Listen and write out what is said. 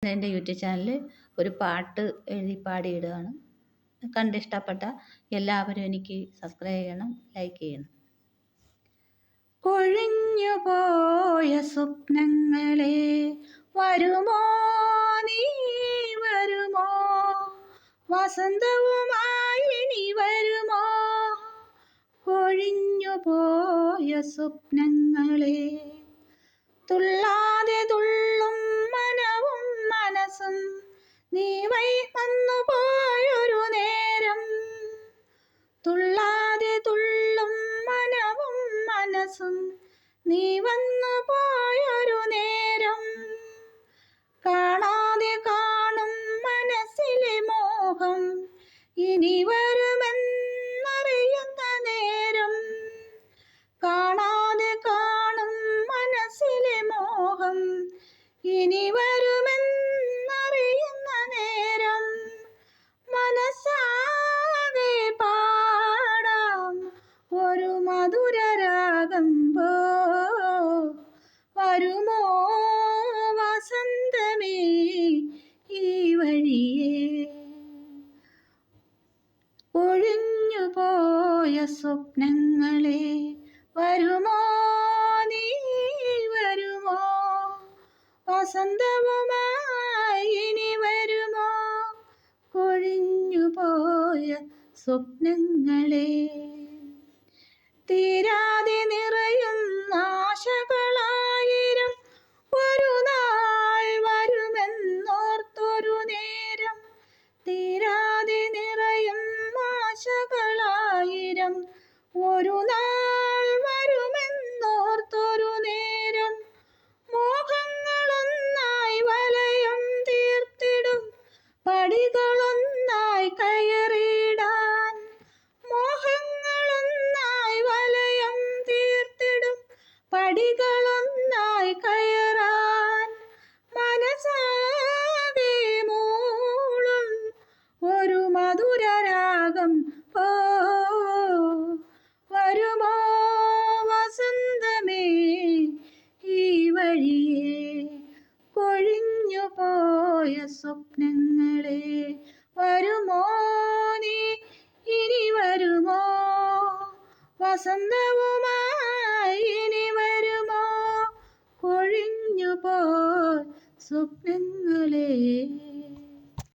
എൻ്റെ യൂട്യൂബ് ചാനലിൽ ഒരു പാട്ട് എഴുതി പാടിയിടുകയാണ്. കണ്ടിഷ്ടപ്പെട്ട എല്ലാവരും എനിക്ക് സബ്സ്ക്രൈബ് ചെയ്യണം, ലൈക്ക് ചെയ്യണം. കൊഴിഞ്ഞു പോയ സ്വപ്നങ്ങളെ വരുമോ, നീ വരുമോ, വസന്തവുമായി നീ വരുമോ, കൊഴിഞ്ഞു പോയ സ്വപ്നങ്ങളെ, തുള്ളാതെ തുള്ളും മനവും മനസ്സും നീ വന്നു പോയൊരു നേരം, തുള്ളാതെ തുള്ളും മനവും മനസ്സും നീ വന്നു പോയൊരു നേരം, കാണാതെ കാണും മനസ്സിലെ മോഹം ഇനി വരുമെന്നറിയുന്ന നേരം, കാണാതെ കാണും മനസ്സിലെ മോഹം ഇനി വരുമെന്നറിയുന്ന നേരം, മനസ്സാകെ പാടാം ഒരു മധുരരാഗം പോ, വരുമോ വസന്തമേ ഈ വഴിയേ, ഒഴിഞ്ഞു പോയ സ്വപ്നങ്ങളെ വരുമോ, നീ വരുമോ, വസന്തവുമായി ഇനി വരുമോ, കൊഴിഞ്ഞു പോയ സ്വപ്നങ്ങളെ, തീരാതെ നിറയുന്ന ആശകളായിരം ഒരു നാൾ വരുമെന്നോർത്തൊരു നേരം, തീരാതെ നിറയും ആശകളായിരം ഒരു നാൾ വരുമെന്നോർത്തൊരു നേരം, മോഹങ്ങളൊന്നായി വലയം തീർത്തിടും പടികളൊന്നായി കയറിയിടാൻ, മോഹങ്ങളൊന്നായി വലയം തീർത്തിടും പടികളൊന്നായി കയറാൻ, മനസ്സാകെ മൂളും ഒരു മധുരരാഗം പോ, വരുമോ വസന്തമേ ഈ വഴിയേ, കൊഴിഞ്ഞു പോയ സ്വപ്നങ്ങളെ വരുമോ, നീ ഇനി വരുമോ, വസന്തവുമായി ഇനി വരുമോ, കൊഴിഞ്ഞു പോയ